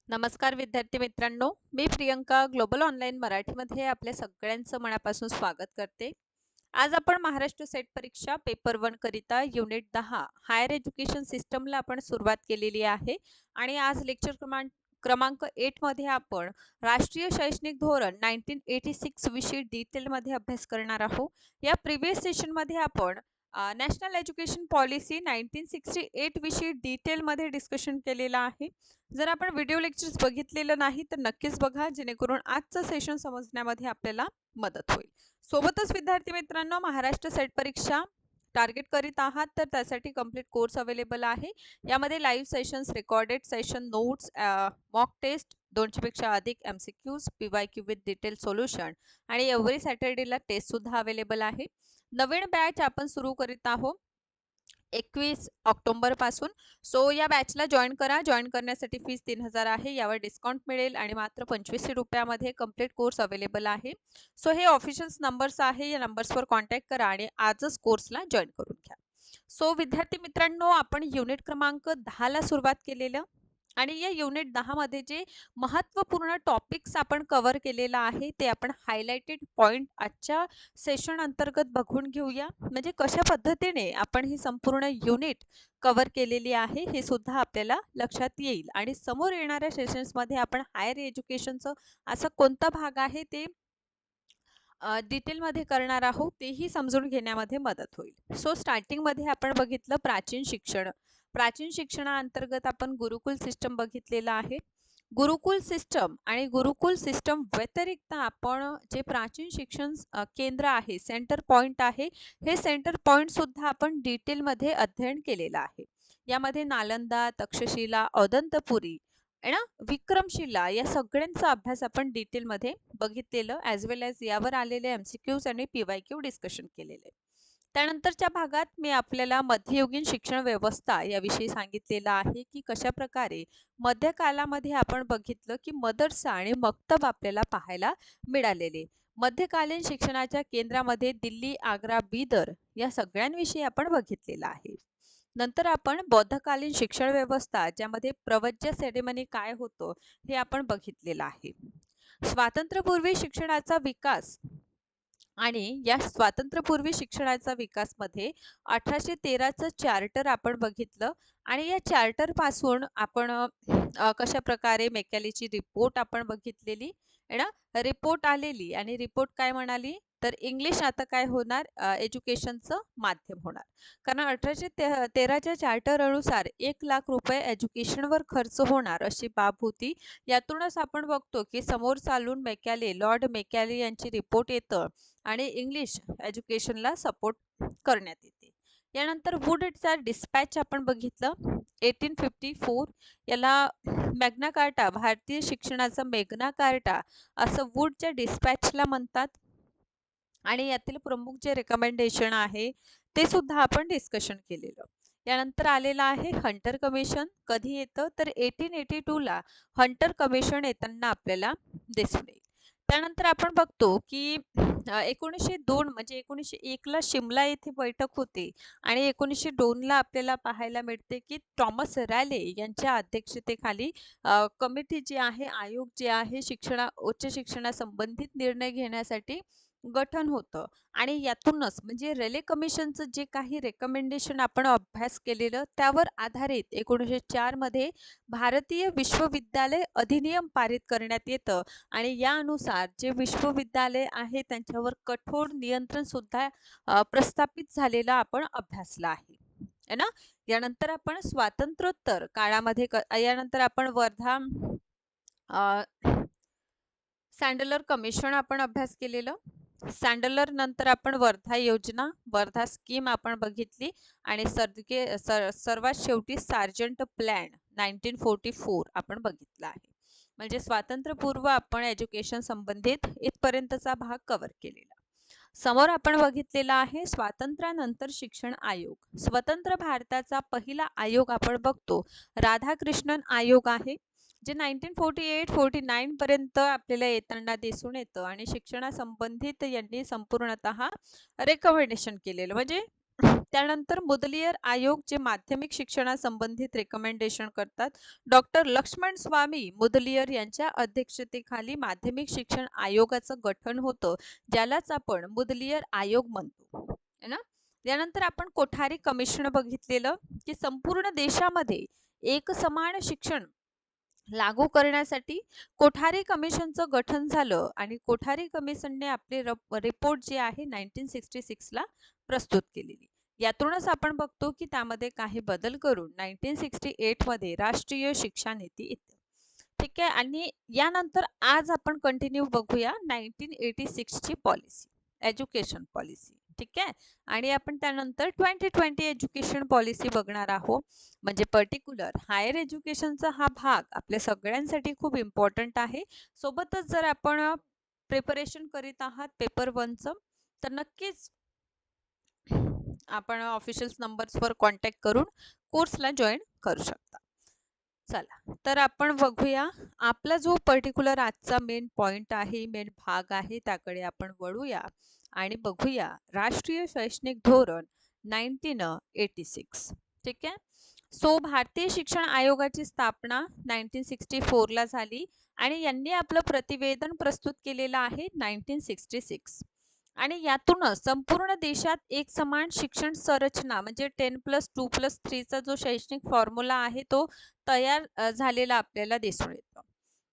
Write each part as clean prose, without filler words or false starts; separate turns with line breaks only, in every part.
नमस्कार विद्यार्थी मित्रांनो, मी प्रियंका ग्लोबल ऑनलाईन मराठीमध्ये आपल्या सगळ्यांचं मनापासून स्वागत करते. आज आपण महाराष्ट्र सेट परीक्षा पेपर 1 करिता युनिट 10 हायर एज्युकेशन सिस्टमला आपण सुरुवात केलेली आहे आणि आज लेक्चर क्रमांक 8 मध्ये आपण राष्ट्रीय शैक्षणिक धोरण 1986 विषयी डिटेलमध्ये अभ्यास करणार आहोत. या प्रिव्हियस सेशनमध्ये आपण नॅशनल एज्युकेशन पॉलिसी 1968 विषयी डिटेलमध्ये डिस्कशन केलेलं आहे. जर आपण व्हिडिओ लेक्चर्स बघितलेलं नाही तर नक्कीच बघा, जेणेकरून आजचं सेशन समजण्यामध्ये आपल्याला मदत होईल. सोबतच विद्यार्थी मित्रांनो, महाराष्ट्र सेट परीक्षा टार्गेट करीत आहात तर त्यासाठी कंप्लीट कोर्स अवेलेबल आहे. यामध्ये live sessions, recorded session, notes, mock test, 200 पेक्षा अधिक MCQs, PYQ with detail solution आणि एव्हरी सॅटर्डेला टेस्ट सुद्धा अवेलेबल आहे. नवीन बॅच आपण सुरू करीत आहोत 21 ऑक्टोबर पासून. सो या बॅचला जॉईन करा. जॉईन करण्यासाठी फीस 3000 आहे. यावर डिस्काउंट मिळेल आणि मात्र 2500 रुपयामध्ये कंप्लीट कोर्स अवेलेबल आहे. सो हे ऑफिशियल नंबर्स आहे, या नंबर्सवर कॉन्टॅक्ट करा आणि आजच कोर्सला जॉईन करून घ्या. सो विद्यार्थी मित्रांनो, आपण युनिट क्रमांक 10 ला सुरुवात केलेलं आणि या युनिट 10 मध्ये जे महत्त्वपूर्ण टॉपिक्स आपण कव्हर केलेला आहे ते आपण हायलाइटेड पॉइंट आजच्या सेशन अंतर्गत बघून घेऊया. म्हणजे कशा पद्धतीने आपण ही संपूर्ण युनिट कव्हर केलेली आहे हे सुद्धा आपल्याला लक्षात येईल आणि समोर येणाऱ्या सेशन्समध्ये आपण हायर एज्युकेशनचं असा कोणता भाग आहे ते डिटेलमध्ये करणार आहोत, तेही समजून घेण्यामध्ये मदत होईल. सो स्टार्टिंगमध्ये आपण बघितलं प्राचीन शिक्षण. प्राचीन शिक्षणाअंतर्गत आपण गुरुकुल सिस्टम बघितलेला आहे. गुरुकुल सिस्टम आणि गुरुकुल सिस्टम व्यतिरिक्त आपण जे प्राचीन शिक्षण केंद्र आहे, सेंटर पॉइंट आहे, हे सेंटर पॉइंट सुद्धा आपण डिटेलमध्ये अध्ययन केलेलं आहे. यामध्ये नालंदा, तक्षशिला, औदंतपुरी आहे ना, विक्रमशिला या सगळ्यांचा अभ्यास आपण डिटेलमध्ये बघितलेलं, ॲज वेल ॲज यावर आलेले MCQs आणि PYQ डिस्कशन केलेले. त्यानंतरच्या भागात मी आपल्याला मध्ययुगीन शिक्षण व्यवस्था याविषयी सांगितलेलं आहे की कशा प्रकारे मध्यकालामध्ये आपण बघितलं की मदरसा आणि मक्तब आपल्याला पाहायला मिळालेले. मध्यकालीन शिक्षणाच्या केंद्रामध्ये दिल्ली, आग्रा, बिदर या सगळ्यांविषयी आपण बघितलेलं आहे. नंतर आपण बौद्धकालीन शिक्षण व्यवस्था, ज्यामध्ये प्रवज्य सेरेमनी काय होतं हे आपण बघितलेलं आहे. स्वातंत्र्यपूर्वी शिक्षणाचा विकास आणि या स्वातंत्र्यपूर्वी शिक्षणाचा विकासमध्ये 1813चं चार्टर आपण बघितलं आणि या चार्टर पासून आपण कशा प्रकारे मेकॅलेची रिपोर्ट आपण बघितलेली आहे ना. रिपोर्ट आलेली आणि रिपोर्ट काय म्हणाली तर इंग्लिश आता काय होणार, एज्युकेशनचं माध्यम होणार. कारण 1813च्या चार्टर अनुसार 1,00,000 रुपये एज्युकेशनवर खर्च होणार अशी बाब होती. यातूनच आपण बघतो की समोर चालून मेकॅले, लॉर्ड मेकॅले यांची रिपोर्ट येतं आणि इंग्लिश एज्युकेशनला सपोर्ट करण्यात येते. यानंतर वुडचा डिस्पॅच आपण बघितलं 1854. याला मॅग्ना कार्टा, भारतीय शिक्षणाचा मॅग्ना कार्टा असं वुडच्या डिस्पॅचला म्हणतात आणि यातील प्रमुख जे रेकमेंडेशन आहे ते सुद्धा आपण डिस्कशन केलेलं. यानंतर आलेलं आहे हंटर कमिशन. कधी येतं तर 1882ला हंटर कमिशन येताना आपल्याला दिसून येईल. त्यानंतर आपण बघतो की 1902 म्हणजे 1901ला शिमला येथे बैठक होते आणि 1902ला आपल्याला पाहायला मिळते की थॉमस रॅले यांच्या अध्यक्षतेखाली कमिटी जी आहे, आयोग जे आहे उच्च शिक्षणासंबंधित निर्णय घेण्यासाठी गठन होतं आणि यातूनच म्हणजे रेले कमिशनचं जे काही रेकमेंडेशन आपण अभ्यास केलेलं त्यावर आधारित 1904 मध्ये भारतीय विश्वविद्यालय अधिनियम पारित करण्यात येतं आणि यानुसार जे विश्वविद्यालय आहे त्यांच्यावर कठोर नियंत्रण सुद्धा प्रस्थापित झालेला आपण अभ्यासला आहे ना. यानंतर आपण स्वातंत्र्योत्तर काळामध्ये यानंतर आपण वर्धा सँडलर कमिशन आपण अभ्यास केलेलं. सँडलर नंतर आपण वर्धा योजना, वर्धा स्कीम आपण बघितली आणि सर्वात शेवटी सार्जंट प्लॅन 1944 आपण बघितला आहे. म्हणजे स्वातंत्र्यपूर्व आपण एज्युकेशन संबंधित इथपर्यंतचा भाग कव्हर केलेला. समोर आपण बघितलेला आहे स्वातंत्र्यानंतर शिक्षण आयोग. स्वतंत्र भारताचा पहिला आयोग आपण बघतो राधाकृष्णन आयोग आहे, जे 1948-49 पर्यंत आपल्याला येताना दिसून येतं आणि शिक्षणासंबंधित यांनी संपूर्णतः रेकमेंडेशन केलेलं. म्हणजे त्यानंतर मुदलियर आयोग जे माध्यमिक शिक्षणासंबंधित रेकमेंडेशन करतात, डॉक्टर लक्ष्मण स्वामी मुदलियर यांच्या अध्यक्षतेखाली माध्यमिक शिक्षण आयोगाचं गठन होतं, ज्यालाच आपण मुदलियर आयोग म्हणतो, है ना. यानंतर आपण कोठारी कमिशन बघितलेलं, की संपूर्ण देशामध्ये एक समान शिक्षण लागू करण्यासाठी कोठारी कमिशनचं गठन झालं आणि कोठारी कमिशनने आपले रिपोर्ट जे आहे 1966 ला प्रस्तुत केलेली. यातूनच आपण बघतो की त्यामध्ये काही बदल करून 1968 मध्ये राष्ट्रीय शिक्षा नीती येते. ठीक आहे. आणि यानंतर आज आपण कंटिन्यू बघूया 1986 ची पॉलिसी, एज्युकेशन पॉलिसी. ठीक आहे. आणि आपण त्यानंतर 2020 एज्युकेशन पॉलिसी बघणार आहोत. म्हणजे पर्टिक्युलर हायर एज्युकेशनचा हा भाग आपल्या सगळ्यांसाठी खूप इम्पॉर्टंट आहे. सोबतच जर आपण प्रिपरेशन करीत आहात पेपर 1चं, तर नक्कीच आपण ऑफिशियल नंबर्सवर कॉन्टॅक्ट करून कोर्सला जॉईन करू शकता. चला, तर आपण बघूया आपला जो पर्टिक्युलर आजचा मेन पॉइंट आहे, मेन भाग आहे, त्याकडे आपण वळूया आणि बघूया राष्ट्रीय शैक्षणिक धोरण 1986. ठीक आहे. सो भारतीय शिक्षण आयोगाची स्थापना 1964 ला झाली आणि यांनी आपलं प्रतिवेदन प्रस्तुत केलेलं आहे 1966. आणि यातूनच संपूर्ण देशात एक समान शिक्षण संरचना म्हणजे 10+2+3 चा जो शैक्षणिक फॉर्म्युला आहे तो तयार झालेला आपल्याला दिसून येतो.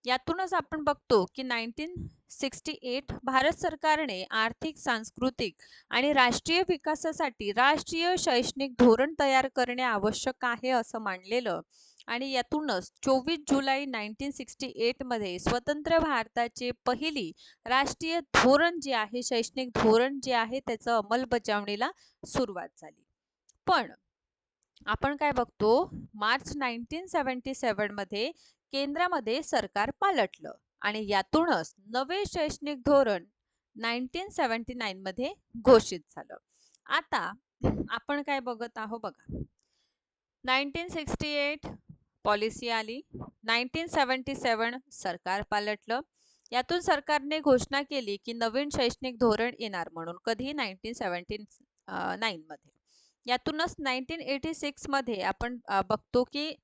यातूनच आपण बघतो की 1968 भारत सरकारने आर्थिक, सांस्कृतिक आणि राष्ट्रीय विकासासाठी राष्ट्रीय शैक्षणिक धोरण तयार करणे आवश्यक आहे असं मानलेलं. आणि यातूनच 24 जुलै 1968 मध्ये स्वतंत्र भारताचे पहिली राष्ट्रीय धोरण जे आहे, शैक्षणिक धोरण जे आहे, त्याचं अंमलबजावणीला सुरुवात झाली. पण आपण काय बघतो, मार्च 1977 मध्ये केंद्रामध्ये सरकार पालटलं आणि यातूनच नवे शैक्षणिक धोरण 1979 मध्ये घोषित झालं. आता आपण काय बघत आहोत बघा, 1968 पॉलिसी आली, 1977 सरकार पालटलं. यातून सरकारने घोषणा केली की नवीन शैक्षणिक धोरण येणार म्हणून. कधी? 1979 मध्ये. यातूनच 1986 मध्ये आपण बघतो की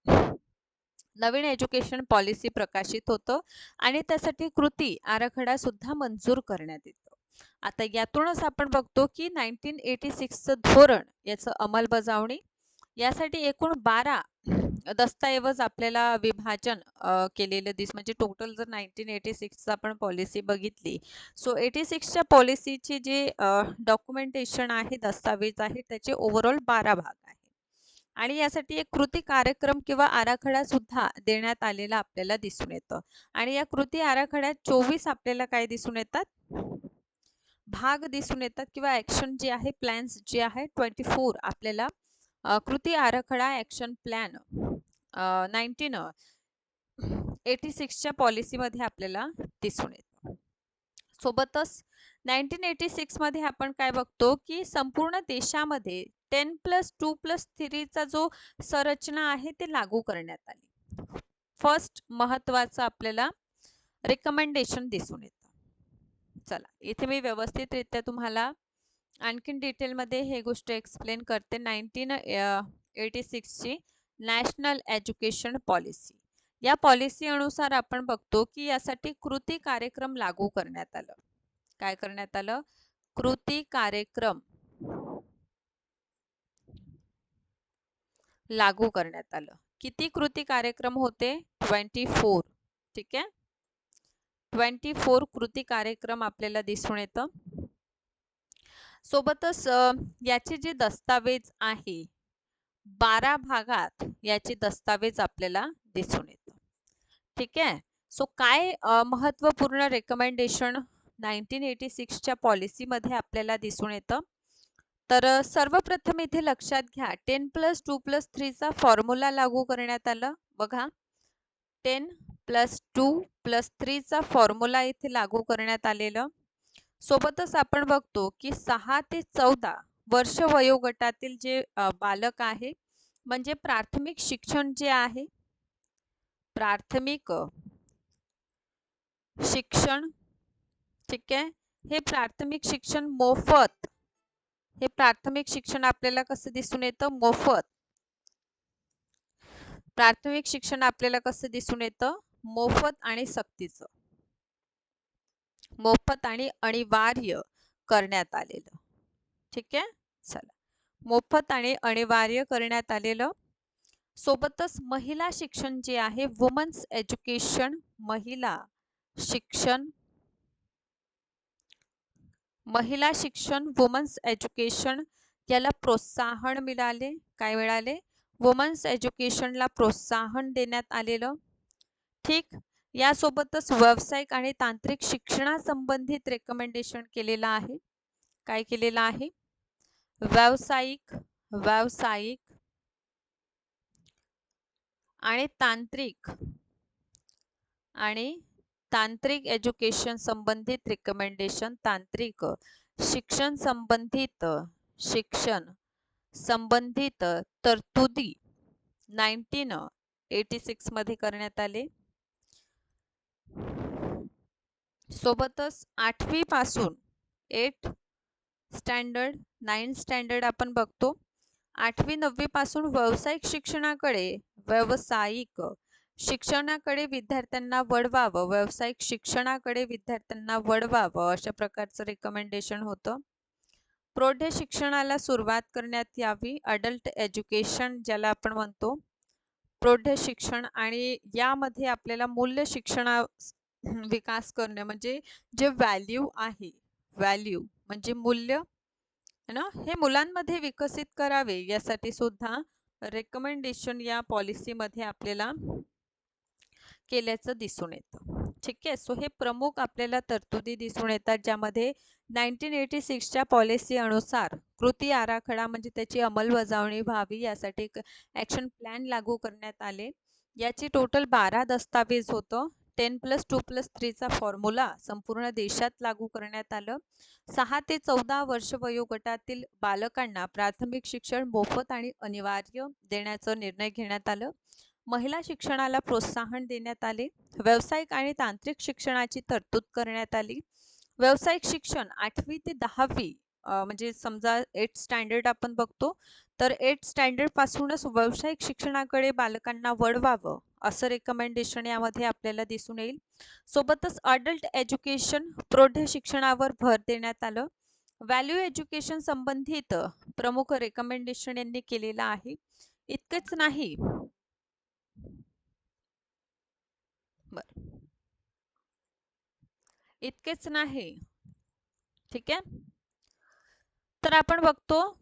नवीन एज्युकेशन पॉलिसी प्रकाशित होतं आणि त्यासाठी कृती आराखडा सुद्धा मंजूर करण्यात येतो. आता यातूनच आपण बघतो की 1986चं धोरण याचं अंमलबजावणी यासाठी एकूण 12 दस्तऐवज आपल्याला विभाजन केलेलं म्हणजे टोटल जर 1986 आपण पॉलिसी बघितली, सो 86च्या पॉलिसीची जे डॉक्युमेंटेशन आहे, दस्तावेज आहे, त्याचे ओव्हरऑल 12 भाग आहे आणि यासाठी एक कृती कार्यक्रम किंवा आराखडा सुद्धा देण्यात आलेला आपल्याला दिसून येतं. आणि या कृती आराखड्यात 24 आपल्याला काय दिसून येतात, भाग दिसून येतात किंवा ऍक्शन जे आहे, प्लॅन्स जे आहे 24 आपल्याला कृती आराखडा ऍक्शन प्लॅन 1986च्या पॉलिसीमध्ये आपल्याला दिसून येतो. सोबतच 1986 मध्ये आपण काय बघतो की संपूर्ण देशामध्ये 10+2+3 चा जो संरचना आहे ते लागू करण्यात आली. फर्स्ट महत्वाचं आपल्याला रिकमेंडेशन दिसून येतं. चला, इथे मी व्यवस्थितरित्या तुम्हाला आणखीन डिटेलमध्ये हे गोष्ट एक्सप्लेन करते. 1986 ची नॅशनल एज्युकेशन पॉलिसी, या पॉलिसी अनुसार आपण बघतो की यासाठी कृती कार्यक्रम लागू करण्यात आलं. काय करण्यात आलं? कृती कार्यक्रम लागू करण्यात आलं. किती कृती कार्यक्रम होते? 24. ठीक आहे, 24 कृती कार्यक्रम आपल्याला दिसून येतं. सोबतच याचे जे दस्तावेज आहे 12 भागात याचे दस्तावेज आपल्याला दिसून येतं. ठीक आहे. सो काय महत्वपूर्ण रेकमेंडेशन 1986च्या पॉलिसीमध्ये आपल्याला दिसून येतं, तर सर्वप्रथम इथे लक्षात घ्या 10+2+3 चा फॉर्म्युला लागू करण्यात आला. बघा, 10+2+3 चा फॉर्म्युला इथे लागू करण्यात आलेलं. सोबतच आपण बघतो की 6 ते 14 वर्ष वयोगटातील जे बालक आहे, म्हणजे प्राथमिक शिक्षण जे आहे, प्राथमिक शिक्षण, ठीक आहे, हे प्राथमिक शिक्षण मोफत हे प्राथमिक शिक्षण आपल्याला कसं दिसून येतं? मोफत. प्राथमिक शिक्षण आपल्याला कसं दिसून येतं? मोफत आणि सक्तीचं. मोफत आणि अनिवार्य करण्यात आलेलं. ठीक आहे, चला. मोफत आणि अनिवार्य करण्यात आलेलं. सोबतच महिला शिक्षण जे आहे, वुमन्स एज्युकेशन, महिला शिक्षण, महिला शिक्षण, वुमन्स एज्युकेशन याला प्रोत्साहन मिळाले. काय मिळाले? वुमन्स एज्युकेशनला प्रोत्साहन देण्यात आलेलं. ठीक. यासोबतच व्यावसायिक आणि तांत्रिक शिक्षणासंबंधित रेकमेंडेशन केलेलं आहे. काय केलेलं आहे? व्यावसायिक आणि तांत्रिक एज्युकेशन संबंधित रिकमेंडेशन, तांत्रिक शिक्षण संबंधित तरतुदी 1986 मध्ये करण्यात आले. सोबतच 8वी पासून 8 स्टँडर्ड 9 स्टँडर्ड आपण बघतो. 8वी 9वी पासून व्यावसायिक शिक्षणाकडे विद्यार्थ्यांना वळवावं, अशा प्रकारचं रिकमेंडेशन होतं. प्रौढ शिक्षणाला सुरुवात करण्यात यावी. अडल्ट एज्युकेशन ज्याला आपण म्हणतो, प्रौढ शिक्षण, आणि यामध्ये आपल्याला मूल्य शिक्षणा विकास करणे, म्हणजे जे व्हॅल्यू म्हणजे मूल्य है ना, हे मुलांमध्ये विकसित करावे, यासाठी सुद्धा रेकमेंडेशन या पॉलिसीमध्ये आपल्याला केल्याचं दिसून येतं. ठीक आहे. सो हे प्रमुख आपल्याला तरतुदी दिसून येतात, ज्यामध्ये 1986च्या पॉलिसी अनुसार कृती आराखडा म्हणजे त्याची अंमलबजावणी व्हावी यासाठी एक ॲक्शन प्लॅन लागू करण्यात आले. याची टोटल 12 दस्तावेज होतं. 10+2+3चा फॉर्म्युला संपूर्ण देशात लागू करण्यात आलं. 6 ते 14 वर्ष वयोगटातील बालकांना प्राथमिक शिक्षण मोफत आणि अनिवार्य देण्याचा निर्णय घेण्यात आलं. महिला शिक्षणाला प्रोत्साहन देण्यात आले. व्यावसायिक आणि तांत्रिक शिक्षणाची तरतूद करण्यात आली. व्यावसायिक शिक्षण 8वी ते 10वी म्हणजे समजा 8 स्टँडर्ड आपण बघतो, तर 8 स्टँडर्ड पासूनच व्यावसायिक शिक्षणाकडे बालकांना वळवावं, असं रेकमेंडेशन यामध्ये आपल्याला दिसून येईल. सोबतच अडल्ट एज्युकेशन, प्रौढ शिक्षणावर भर देण्यात आलं. व्हॅल्यू एज्युकेशन संबंधित प्रमुख रेकमेंडेशन यांनी केलेलं आहे. इतकंच नाही, ठीक आहे. तर आपण बघतो,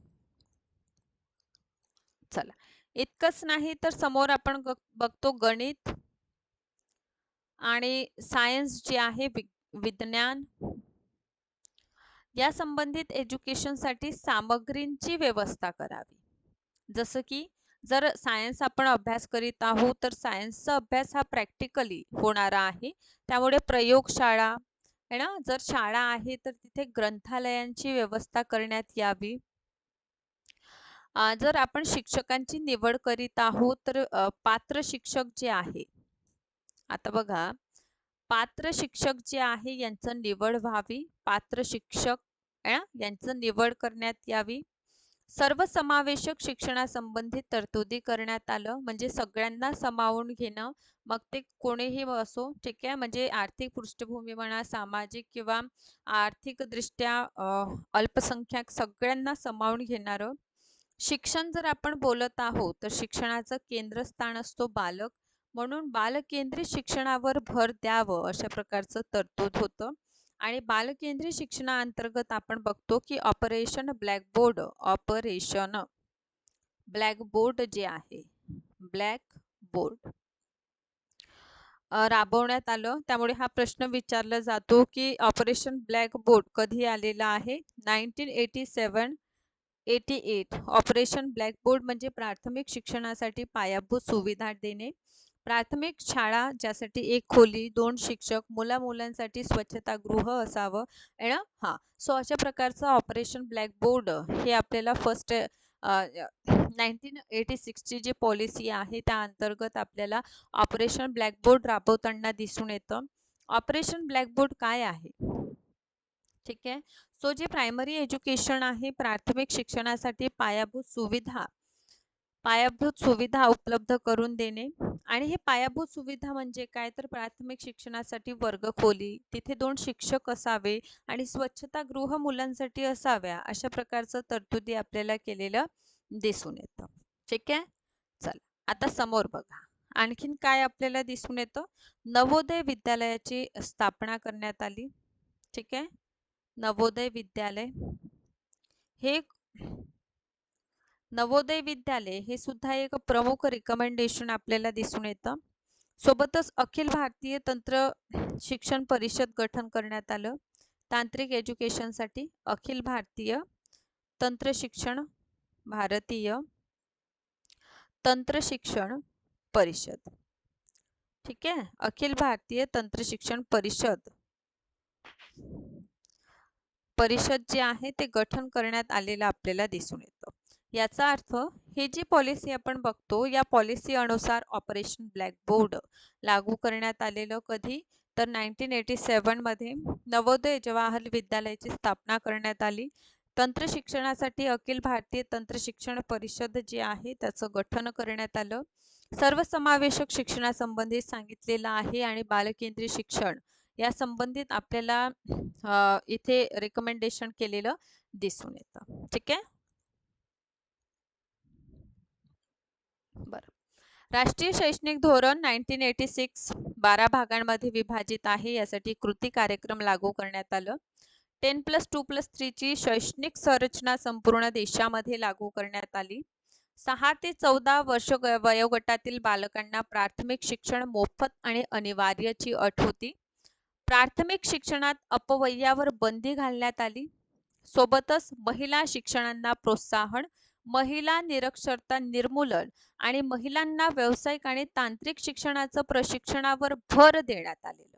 चला, इतकंच नाही तर समोर आपण बघतो गणित आणि सायन्स जे आहे, विज्ञान या संबंधित एज्युकेशनसाठी सामग्रींची व्यवस्था करावी. जसं की जर सायन्स आपण अभ्यास करीत आहोत, तर सायन्सचा अभ्यास हा प्रॅक्टिकली होणारा आहे. त्यामुळे प्रयोगशाळा है ना, जर शाळा आहे तर तिथे ग्रंथालयांची व्यवस्था करण्यात यावी. जर आपण शिक्षकांची निवड करीत आहोत, तर पात्र शिक्षक जे आहे, आता बघा, पात्र शिक्षक जे आहे यांचं निवड व्हावी. पात्र शिक्षक यांचं निवड करण्यात यावी. सर्वसमावेशक शिक्षणासंबंधित तरतुदी करण्यात आलं, म्हणजे सगळ्यांना सामावून घेणं, मग ते कोणीही असो. ठीक आहे. म्हणजे आर्थिक पृष्ठभूमी म्हणा, सामाजिक किंवा आर्थिकदृष्ट्या अल्पसंख्याक सगळ्यांना सामावून घेणारं शिक्षण जर आपण बोलत आहोत, तर शिक्षणाचं केंद्रस्थान असतो बालक, म्हणून बालकेंद्रित शिक्षणावर भर द्यावं, अशा प्रकारचं तरतूद होतं. आणि बालकेंद्रित शिक्षणाअंतर्गत आपण बघतो की ऑपरेशन ब्लॅकबोर्ड जे आहे, ब्लॅकबोर्ड राबवण्यात आलं. त्यामुळे हा प्रश्न विचारला जातो की ऑपरेशन ब्लॅकबोर्ड कधी आलेला आहे? 1987-88. ऑपरेशन ब्लॅकबोर्ड म्हणजे प्राथमिक शिक्षणासाठी पायाभूत सुविधा देणे. प्राथमिक शाळा ज्यासाठी 1 खोली, 2 शिक्षक, मुलांसाठी स्वच्छतागृह असावं आहे ना. हां, सो अशा प्रकारचं ऑपरेशन ब्लॅकबोर्ड हे आपल्याला फर्स्ट 1986 ची जी पॉलिसी आहे त्या अंतर्गत आपल्याला ऑपरेशन ब्लॅकबोर्ड राबवताना दिसून येतं. ऑपरेशन ब्लॅकबोर्ड काय आहे? ठीक आहे. सो जे प्रायमरी एज्युकेशन आहे, प्राथमिक शिक्षणासाठी पायाभूत सुविधा उपलब्ध करून देणे. आणि हे पायाभूत सुविधा म्हणजे काय, तर प्राथमिक शिक्षणासाठी वर्गखोली, तिथे 2 शिक्षक असावे आणि स्वच्छतागृह मुलांसाठी असाव्या, अशा प्रकारचं तरतुदी आपल्याला केलेलं दिसून येतं. ठीक आहे. चला आता समोर बघा, आणखीन काय आपल्याला दिसून येतं. नवोदय विद्यालयाची स्थापना करण्यात आली. ठीक आहे. नवोदय विद्यालय हे नवोदय विद्यालय हे सुद्धा एक प्रमुख रिकमेंडेशन आपल्याला दिसून येतं. सोबतच अखिल भारतीय तंत्र शिक्षण परिषद गठन करण्यात आलं. तांत्रिक एज्युकेशनसाठी अखिल भारतीय तंत्र शिक्षण परिषद. ठीक आहे. अखिल भारतीय तंत्र शिक्षण परिषद जे आहे ते गठन करण्यात आलेलं आपल्याला दिसून येतं. याचा अर्थ हे जी पॉलिसी आपण बघतो, या पॉलिसी अनुसार ऑपरेशन ब्लॅकबोर्ड लागू करण्यात आलेलं कधी, तर 1987 मध्ये नवोदय जवाहर विद्यालयाची स्थापना करण्यात आली. तंत्र शिक्षणासाठी अखिल भारतीय तंत्र शिक्षण परिषद जे आहे त्याचं गठन करण्यात आलं. सर्वसमावेशक शिक्षणासंबंधित सांगितलेलं आहे आणि बालकेंद्रीय शिक्षण या संबंधित आपल्याला इथे रिकमेंडेशन केलेलं दिसून येतं. ठीक आहे. बरं. राष्ट्रीय शैक्षणिक धोरण 1986 12 भागांमध्ये विभाजित आहे. यासाठी कृती कार्यक्रम लागू करण्यात आलं. 10+2+3 ची शैक्षणिक संरचना संपूर्ण देशामध्ये लागू करण्यात आली. 6 ते 14 वर्ष वयोगटातील बालकांना प्राथमिक शिक्षण मोफत आणि अनिवार्यची अट होती. प्राथमिक शिक्षणात अपव्ययावर बंदी घालण्यात आली. सोबतच महिला शिक्षणांना प्रोत्साहन, महिला निरक्षरता निर्मूलन आणि महिलांना व्यावसायिक आणि तांत्रिक शिक्षणाचं प्रशिक्षणावर भर देण्यात आलेलं.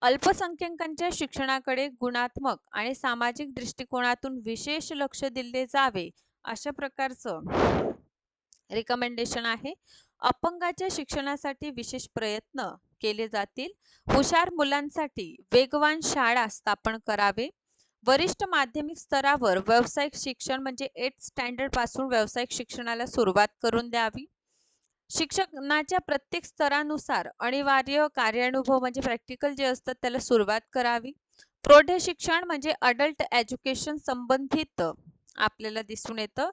अल्पसंख्याकांच्या शिक्षणाकडे गुणात्मक आणि सामाजिक दृष्टिकोनातून विशेष लक्ष दिले जावे, अशा प्रकारचं रिकमेंडेशन आहे. अपंगाच्या शिक्षणासाठी विशेष प्रयत्न केले जातील. हुशार मुलांसाठी वेगवान शाळा स्थापन करावे. वरिष्ठ माध्यमिक स्तरावर व्यावसायिक शिक्षण म्हणजे 8th स्टँडर्ड पासून व्यावसायिक शिक्षणाला सुरुवात करून द्यावी. शिक्षणाच्या प्रत्येक स्तरानुसार अनिवार्य कार्यानुभव म्हणजे प्रॅक्टिकल जे असतात त्याला सुरुवात करावी. प्रौढ शिक्षण म्हणजे अडल्ट एज्युकेशन संबंधित आपल्याला दिसून येतं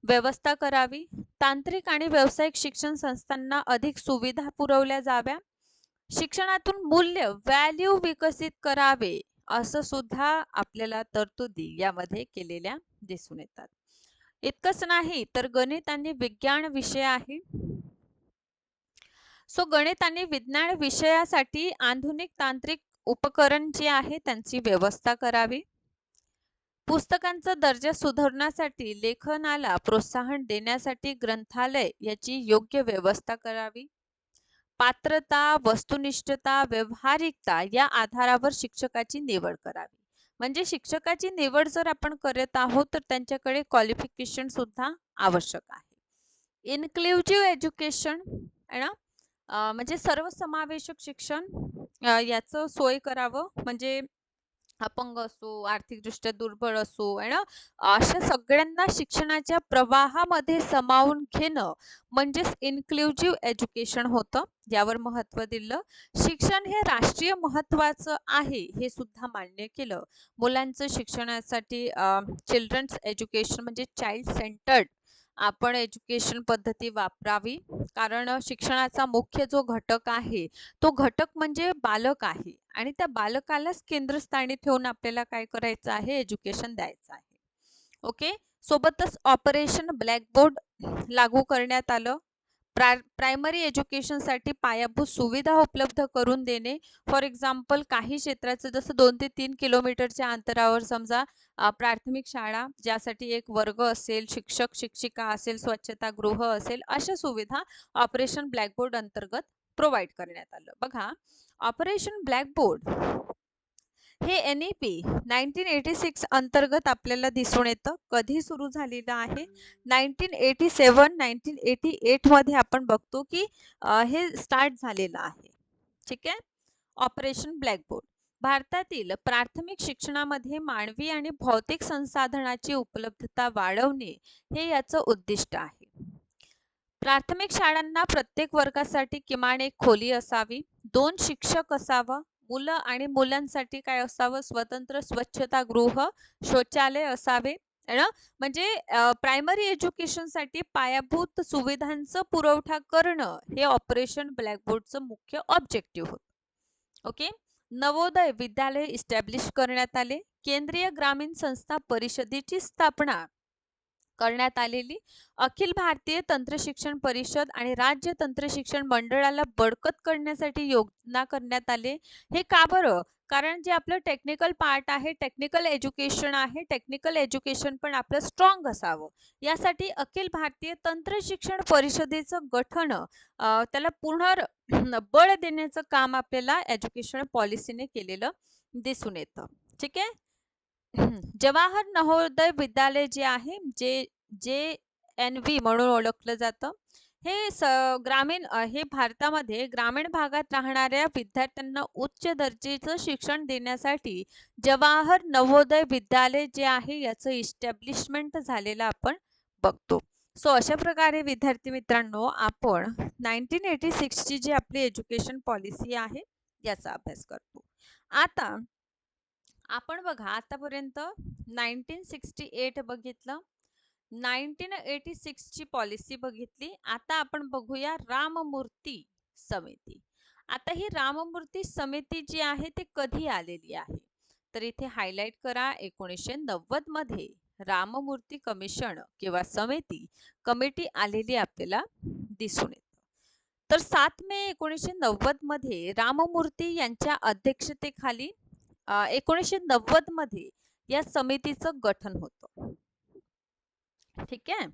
व्यवस्था करावी. तांत्रिक आणि व्यावसायिक शिक्षण संस्थांना अधिक सुविधा पुरवल्या जाव्या. शिक्षणातून मूल्य व्हॅल्यू विकसित करावे, असं सुद्धा आपल्याला तरतुदी यामध्ये केलेल्या दिसून येतात. इतकंच नाही तर गणित आणि विज्ञान विषय आहे. सो गणित आणि विज्ञान विषयासाठी आधुनिक तांत्रिक उपकरण जे आहे त्यांची व्यवस्था करावी. पुस्तकांचा दर्जा सुधारण्यासाठी लेखनाला प्रोत्साहन देण्यासाठी ग्रंथालय याची योग्य व्यवस्था करावी. पात्रता, वस्तुनिष्ठता, व्यावहारिकता या आधारावर शिक्षकाची निवड करावी. म्हणजे शिक्षकाची निवड जर आपण करत आहोत तर त्यांच्याकडे क्वालिफिकेशन सुद्धा आवश्यक आहे. इन्क्लुझिव्ह एज्युकेशन आहे ना, म्हणजे सर्वसमावेशक शिक्षण याचं सोय करावं. म्हणजे अपंग असो, आर्थिकदृष्ट्या दुर्बळ असो आहे ना, अशा सगळ्यांना शिक्षणाच्या प्रवाहामध्ये सामावून घेणं म्हणजेच इन्क्लुझिव्ह एज्युकेशन होतं. यावर महत्त्व दिलं. शिक्षण हे राष्ट्रीय महत्त्वाचं आहे हे सुद्धा मान्य केलं. मुलांचं शिक्षणासाठी चिल्ड्रन्स एज्युकेशन म्हणजे चाइल्ड सेंटर्ड आपण एज्युकेशन पद्धती वापरावी. कारण शिक्षणाचा मुख्य जो घटक आहे तो घटक म्हणजे बालक आहे आणि त्या बालकालाच केंद्रस्थानी ठेवून आपल्याला काय करायचं आहे, एज्युकेशन द्यायचं आहे. ओके. सोबतच ऑपरेशन ब्लॅकबोर्ड लागू करण्यात आलं. प्रायमरी एज्युकेशनसाठी पायाभूत सुविधा उपलब्ध करून देणे. फॉर एक्झाम्पल काही क्षेत्राचं जसं 2 ते 3 किलोमीटरच्या अंतरावर समजा प्राथमिक शाळा ज्यासाठी एक वर्ग असेल, शिक्षक शिक्षिका असेल, स्वच्छतागृह असेल, अशा सुविधा ऑपरेशन ब्लॅकबोर्ड अंतर्गत प्रोव्हाइड करण्यात आलं. बघा, ऑपरेशन ब्लॅकबोर्ड हे NEP 1986 अंतर्गत आपल्याला दिसून येतं. कधी सुरू झालेलं आहे, 1987-1988 मध्ये आपण बघतो की हे स्टार्ट झालेलं आहे. ठीक आहे. ऑपरेशन ब्लॅकबोर्ड भारतातील प्राथमिक शिक्षणामध्ये मानवी आणि भौतिक संसाधनाची उपलब्धता वाढवणे हे याचं उद्दिष्ट आहे. प्राथमिक शाळांना प्रत्येक वर्गासाठी किमान एक खोली असावी, 2 शिक्षक असावं, मुलं आणि मुलांसाठी काय असावं, स्वतंत्र स्वच्छतागृह, शौचालय असावे. है ना? म्हणजे प्रायमरी एज्युकेशनसाठी पायाभूत सुविधांचा पुरवठा करणं हे ऑपरेशन ब्लॅकबोर्डचं मुख्य ऑब्जेक्टिव्ह होतं. ओके. नवोदय विद्यालय इस्टॅब्लिश करण्यात आले. केंद्रीय ग्रामीण संस्था परिषदेची स्थापना करण्यात आलेली. अखिल भारतीय तंत्रशिक्षण परिषद आणि राज्य तंत्रशिक्षण मंडळाला बळकट करण्यासाठी योजना करण्यात आले. हे का बरं? कारण जे आपलं टेक्निकल पार्ट आहे, टेक्निकल एज्युकेशन आहे, टेक्निकल एज्युकेशन पण आपलं स्ट्रॉंग असावं. यासाठी अखिल भारतीय तंत्रशिक्षण परिषदेचं गठन त्याला बळ देण्याचं काम आपल्याला एज्युकेशन पॉलिसीने केलेलं दिसून येतं. ठीक आहे. जवाहर नवोदय विद्यालय जे आहे, JNV म्हणून ओळखलं जातं. हे हे भारतामध्ये ग्रामीण भागात राहणाऱ्या विद्यार्थ्यांना उच्च दर्जाचं शिक्षण देण्यासाठी जवाहर नवोदय विद्यालय जे आहे याचं इस्टॅब्लिशमेंट झालेलं आपण बघतो. सो अशा प्रकारे विद्यार्थी मित्रांनो आपण 1986 ची जी आपली एज्युकेशन पॉलिसी आहे याचा अभ्यास करतो. आता आपण बघा आतापर्यंत 1968 बघितलं, 1986 ची पॉलिसी बघितली. आता आपण बघूया राममूर्ती समिती. आता ही राममूर्ती समिती जी आहे ते कधी आलेली आहे, तर इथे हायलाइट करा. 1990 मध्ये राममूर्ती कमिशन किंवा समिती कमिटी आलेली आपल्याला दिसून येतं. तर 7 मे 1990 मध्ये राममूर्ती यांच्या अध्यक्षतेखाली 1990 मध्ये या समितीचं गठन होतं. ठीक आहे.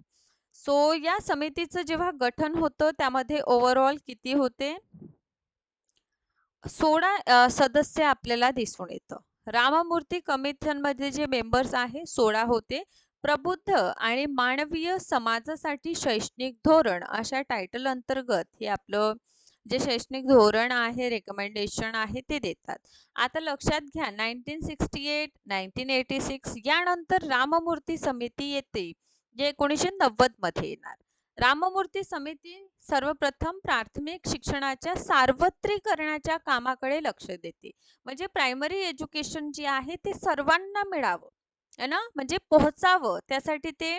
सो या समितीचं जेव्हा गठन होतं त्यामध्ये ओव्हरऑल किती होते, 16 सदस्य आपल्याला दिसून येतं. राममूर्ती कमिशन मध्ये जे मेंबर्स आहे 16 होते. प्रबुद्ध आणि मानवीय समाजासाठी शैक्षणिक धोरण अशा टायटल अंतर्गत हे आपलं जे शैक्षणिक धोरण आहे, रेकमेंडेशन आहे ते देतात. आता लक्षात घ्या 1968, 1986 यानंतर राममूर्ती समिती येते जे 1990 मध्ये येणार. राममूर्ती समिती सर्वप्रथम प्राथमिक शिक्षणाच्या सार्वत्रिकरणाच्या कामाकडे लक्ष देते. म्हणजे प्रायमरी एज्युकेशन जे आहे ते सर्वांना मिळावं है ना, म्हणजे पोहोचावं त्यासाठी ते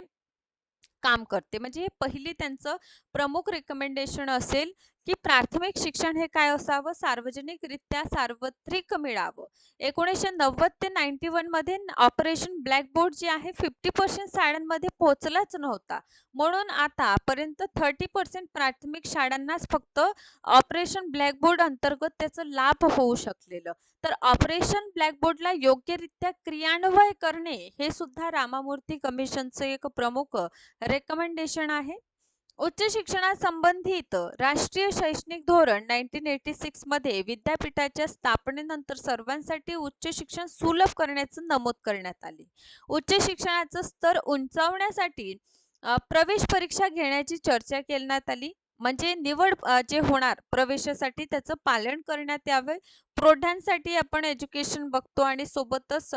काम करते. म्हणजे हे पहिली त्यांचं प्रमुख रिकमेंडेशन असेल की प्राथमिक शिक्षण हे काय असावं, सार्वजनिकरित्या सार्वत्रिक मिळावं. 1990 ते 91 मध्ये ऑपरेशन ब्लॅकबोर्ड जे आहे 50% शाळांमध्ये पोहोचलाच नव्हता. म्हणून आतापर्यंत 30% प्राथमिक शाळांनाच फक्त ऑपरेशन ब्लॅकबोर्ड अंतर्गत त्याचा लाभ होऊ शकलेलं. तर ऑपरेशन ब्लॅकबोर्डला योग्यरित्या क्रियान्वय करणे हे सुद्धा राममूर्ती कमिशनचं एक प्रमुख रेकमेंडेशन आहे. उच्च शिक्षणासंबंधित राष्ट्रीय शैक्षणिक धोरण 1986 मध्ये विद्यापीठाच्या स्थापनेनंतर सर्वांसाठी उच्च शिक्षण सुलभ करण्याचं नमूद करण्यात आले. उच्च शिक्षणाचं स्तर उंचावण्यासाठी प्रवेश परीक्षा घेण्याची चर्चा करण्यात आली. म्हणजे निवड जे होणार प्रवेशासाठी त्याचं पालन करण्यात यावे. प्रौढांसाठी आपण एज्युकेशन बघतो आणि सोबतच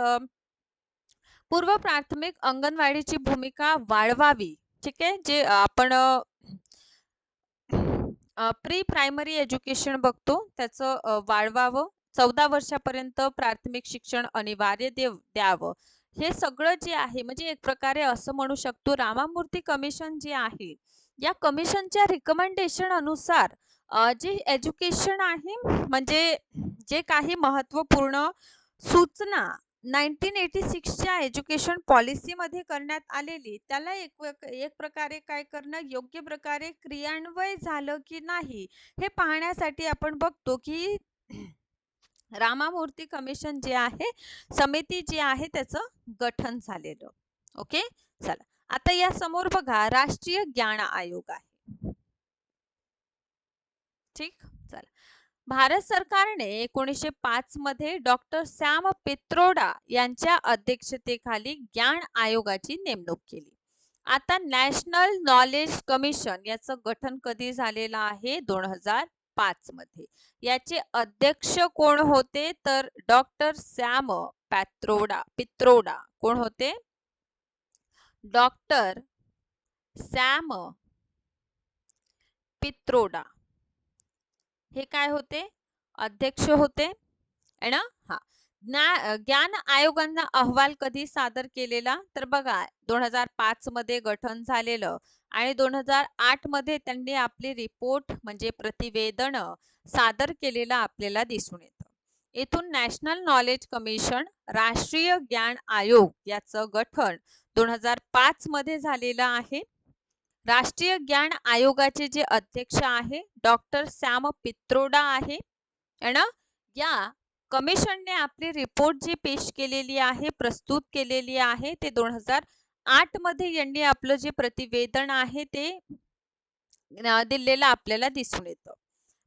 पूर्व प्राथमिक अंगणवाडीची भूमिका वाढवावी. ठीक आहे. जे आपण प्री प्रायमरी एज्युकेशन बघतो त्याचं वाढवावं. 14 वर्षापर्यंत प्राथमिक शिक्षण अनिवार्य द्यावं. हे सगळं जे आहे म्हणजे एक प्रकारे असं म्हणू शकतो राममूर्ती कमिशन जे आहे या कमिशनच्या रिकमेंडेशन अनुसार जे एज्युकेशन आहे म्हणजे जे काही महत्त्वपूर्ण सूचना 1986 च्या एज्युकेशन पॉलिसी मध्ये करण्यात आलेली त्याला एक प्रकारे काय करणं, योग्य प्रकारे क्रियान्वय झालं की नाही हे पाहण्यासाठी आपण बघतो की राममूर्ती कमिशन जे आहे समिती जी आहे त्याचं गठन झालेलं. ओके. चला आता या समोर बघा राष्ट्रीय ज्ञान आयोग आहे. ठीक. चला भारत सरकारने 1905 मध्ये डॉक्टर सॅम पित्रोडा यांच्या अध्यक्षतेखाली ज्ञान आयोगाची नेमणूक केली. आता नॅशनल नॉलेज कमिशन याचं गठन कधी झालेलं आहे, 2000 2005 मध्ये. याचे अध्यक्ष कोण होते तर डॉक्टर सॅम पित्रोडा. कोण होते? डॉक्टर सॅम पित्रोडा हे काय होते? अध्यक्ष होते है ना. हा, ज्ञान आयोगानं अहवाल कधी सादर केलेला तर बघा 2005 मध्ये गठन झालेलं आणि 2008 मध्ये त्यांनी आपली रिपोर्ट म्हणजे प्रतिवेदन सादर केलेलं आपल्याला दिसून येतं. इथून नॅशनल नॉलेज कमिशन राष्ट्रीय ज्ञान आयोग याचं गठन 2005 मध्ये झालेलं आहे. राष्ट्रीय ज्ञान आयोगाचे जे अध्यक्ष आहे डॉक्टर सॅम पित्रोडा आहे ना. या कमिशनने आपली रिपोर्ट जी पेश केलेली आहे, प्रस्तुत केलेली आहे, ते 2008 मध्ये यांनी आपलं जे प्रतिवेदन आहे ते दिलेलं आपल्याला दिसून येतं.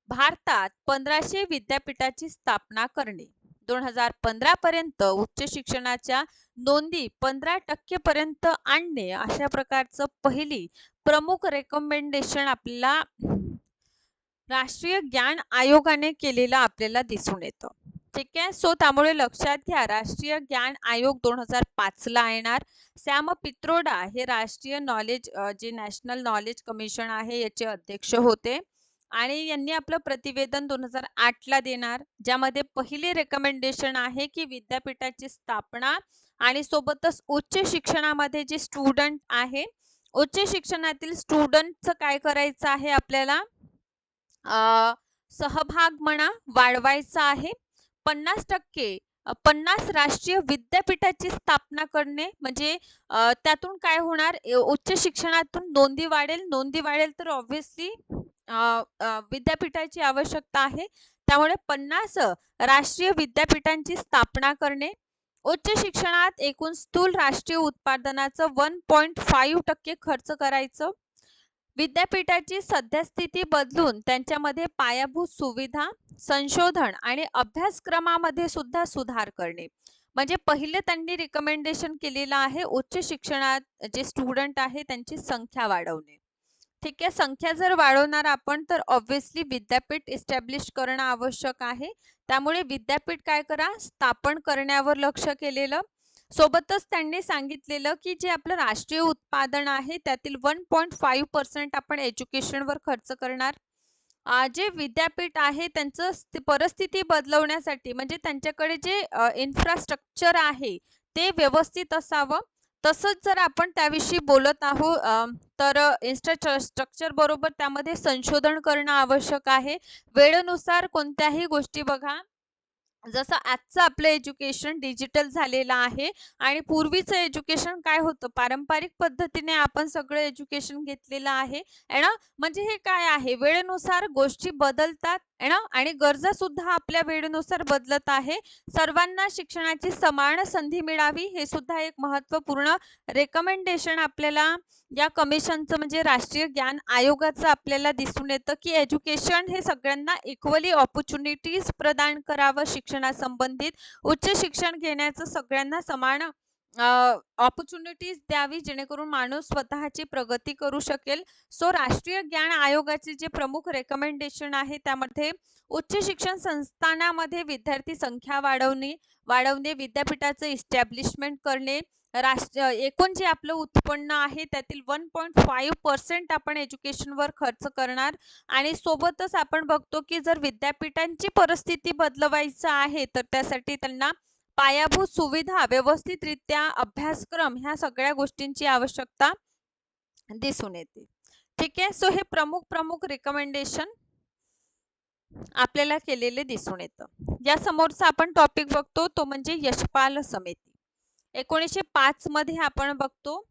भारतात 1500 विद्यापीठाची स्थापना करणे, 2015 पर्यंत उच्च शिक्षणाच्या नोंदी 15% पर्यंत आणणे, अशा प्रकारचं पहिली प्रमुख रेकमेंडेशन आपल्याला राष्ट्रीय ज्ञान आयोगाने केलेलं आपल्याला दिसून येतं. ठीक आहे. सो त्यामुळे लक्षात घ्या राष्ट्रीय ज्ञान आयोग 2005 ला येणार. सॅम पित्रोडा हे राष्ट्रीय नॉलेज जे नॅशनल नॉलेज कमिशन आहे याचे अध्यक्ष होते आणि यांनी आपलं प्रतिवेदन 2008 ला देणार, ज्यामध्ये पहिली रेकमेंडेशन आहे की विद्यापीठाची स्थापना आणि सोबतच उच्च शिक्षणामध्ये जे स्टुडंट आहे, उच्च शिक्षणातील स्टुडंटचं काय करायचं आहे आपल्याला सहभाग म्हणा वाढवायचा आहे. 50% 50 राष्ट्रीय विद्यापीठाची स्थापना करणे म्हणजे त्यातून काय होणार, उच्च शिक्षणातून नोंदी वाढेल तर ऑब्व्हियसली विद्यापीठाची आवश्यकता आहे. त्यामुळे 50 राष्ट्रीय विद्यापीठांची स्थापना करणे. उच्च शिक्षणात एकूण स्थूल राष्ट्रीय उत्पादनाचं 1.5% खर्च करायचं. विद्यापीठाची सद्यस्थिती बदलून त्यांच्यामध्ये पायाभूत सुविधा, संशोधन आणि अभ्यासक्रमामध्ये सुद्धा सुधार करणे. म्हणजे पहिले त्यांनी रिकमेंडेशन केलेलं आहे उच्च शिक्षणात जे स्टुडंट आहे त्यांची संख्या वाढवणे. ठीक आहे. संख्या जर वाढवणार आपण तर ऑब्व्हियसली विद्यापीठ इस्टॅब्लिश करणं आवश्यक आहे. त्यामुळे विद्यापीठ काय करा, स्थापन करण्यावर लक्ष केलेलं. सोबतच त्यांनी सांगितलेलं की जे आपलं राष्ट्रीय उत्पादन आहे त्यातील 1.5% आपण एज्युकेशनवर खर्च करणार. जे विद्यापीठ आहे त्यांचं परिस्थिती बदलवण्यासाठी म्हणजे त्यांच्याकडे जे इन्फ्रास्ट्रक्चर आहे ते व्यवस्थित असावं. तसंच जर आपण त्याविषयी बोलत आहोत तर इन्फ्रास्ट्रक्चर बरोबर त्यामध्ये संशोधन करणं आवश्यक आहे. वेळेनुसार कोणत्याही गोष्टी बघा, जसं आजचं आपलं एज्युकेशन डिजिटल झालेलं आहे आणि पूर्वीचं एज्युकेशन काय होतं, पारंपरिक पद्धतीने आपण सगळं एज्युकेशन घेतलेलं आहे ना. म्हणजे हे काय आहे, वेळेनुसार गोष्टी बदलतात ना आणि गरजा सुद्धा आपल्या वेळेनुसार बदलत आहे. सर्वांना शिक्षणाची समान संधी मिळावी हे सुद्धा एक महत्त्वपूर्ण रेकमेंडेशन आपल्याला या कमिशनचं म्हणजे राष्ट्रीय ज्ञान आयोगाचं आपल्याला दिसून येतं की एज्युकेशन हे सगळ्यांना इक्वली ऑपॉर्च्युनिटीज प्रदान करावं. शिक्षणासंबंधित उच्च शिक्षण घेण्याचं सगळ्यांना समान ऑपॉर्च्युनिटीज द्यावी जेणेकरून माणूस स्वतःची प्रगती करू शकेल. सो राष्ट्रीय ज्ञान आयोगाचे जे प्रमुख रेकमेंडेशन आहे त्यामध्ये उच्च शिक्षण संस्थानामध्ये विद्यार्थी संख्या वाढवणे, विद्यापीठाचं इस्टॅब्लिशमेंट करणे, एकूण जे आपलं उत्पन्न आहे त्यातील 1.5% आपण एज्युकेशनवर खर्च करणार. आणि सोबतच आपण बघतो की जर विद्यापीठांची परिस्थिती बदलवायचं आहे तर त्यासाठी त्यांना पायाभूत सुविधा, व्यवस्थितरित्या अभ्यासक्रम ह्या सगळ्या गोष्टींची आवश्यकता दिसून येते. ठीक आहे. सो हे प्रमुख रिकमेंडेशन आपल्याला केलेले दिसून येतं. या समोरचा आपण टॉपिक बघतो तो म्हणजे यशपाल समिती. 1905 मध्ये आपण बघतो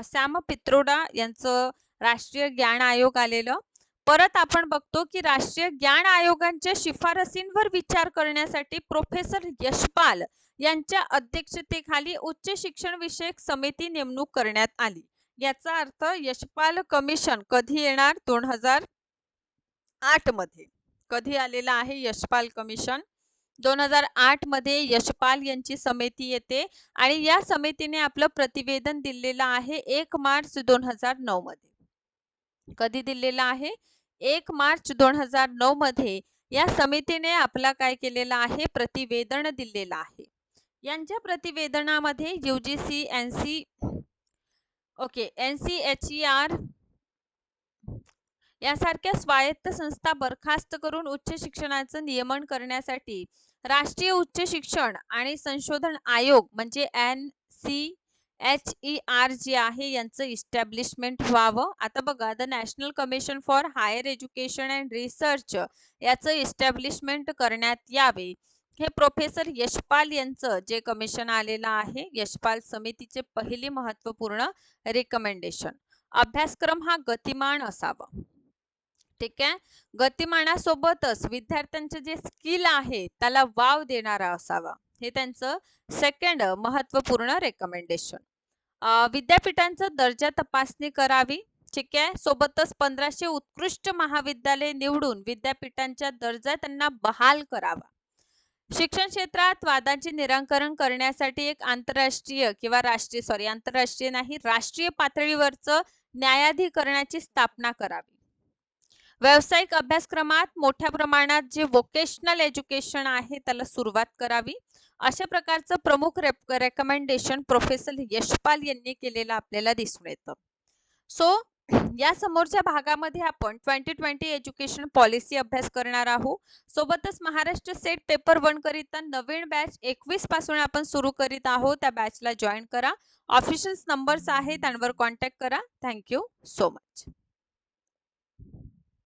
सॅम पित्रोडा यांचं राष्ट्रीय ज्ञान आयोग आलेलं. परत आपण बघतो की राष्ट्रीय ज्ञान आयोगांच्या शिफारसींवर विचार करण्यासाठी प्रोफेसर यशपाल यांच्या अध्यक्षतेखाली उच्च शिक्षण विषयक समिती नेमणूक करण्यात आली. याचा अर्थ यशपाल कमिशन कधी येणार, 2008 मध्ये. कधी आलेला आहे यशपाल कमिशन, 2008 मध्ये यशपाल यांची समिती येते आणि या समितीने आपलं प्रतिवेदन दिलेलं आहे 1 मार्च 2009 मध्ये. कधी दिलेलं आहे, 1 मार्च 2009 मध्ये या समितीने आपला काय केलेला आहे, प्रतिवेदन दिलेलं आहे. यांच्या प्रतिवेदनामध्ये UGC, NCHER यासारख्या स्वायत्त संस्था बरखास्त करून उच्च शिक्षणाचं नियमन करण्यासाठी राष्ट्रीय उच्च शिक्षण आणि संशोधन आयोग म्हणजे NCHER जे आहे यांचं इस्टॅब्लिशमेंट व्हावं. आता बघा, the National Commission for Higher Education and Research याचं इस्टॅब्लिशमेंट करण्यात यावे. हे प्रोफेसर यशपाल यांचं जे कमिशन आलेलं आहे, यशपाल समितीचे पहिली महत्त्वपूर्ण रिकमेंडेशन. अभ्यासक्रम हा गतिमान असावा. ठीक आहे, गतिमानासोबतच विद्यार्थ्यांचे जे स्किल आहे त्याला वाव देणारा असावा. हे त्यांचं सेकंड महत्त्वपूर्ण रेकमेंडेशन. विद्यापीठांचा दर्जा तपासणी करावी. ठीक आहे, सोबतच 1500 उत्कृष्ट महाविद्यालय निवडून विद्यापीठांचा दर्जा त्यांना बहाल करावा. शिक्षण क्षेत्रात वादांचे निराकरण करण्यासाठी एक राष्ट्रीय पातळीवरचं न्यायाधिकरणाची स्थापना करावी. व्यावसायिक अभ्यासक्रमात मोठ्या प्रमाणात जे व्होकेशनल एज्युकेशन आहे त्याला सुरुवात करावी. अशा प्रकारचं प्रमुख रेकमेंडेशन प्रोफेसर यशपाल यांनी केलेलं आपल्याला दिसून येतं. सो या समोरच्या भागामध्ये आपण 2020 एज्युकेशन पॉलिसी अभ्यास करणार आहोत. सोबतच महाराष्ट्र सेट पेपर 1 करिता नवीन बॅच 21 पासून आपण सुरू करीत आहोत. त्या बॅचला जॉईन करा. ऑफिशियल नंबर्स आहेत, त्यांवर कॉन्टॅक्ट करा. Thank you so much.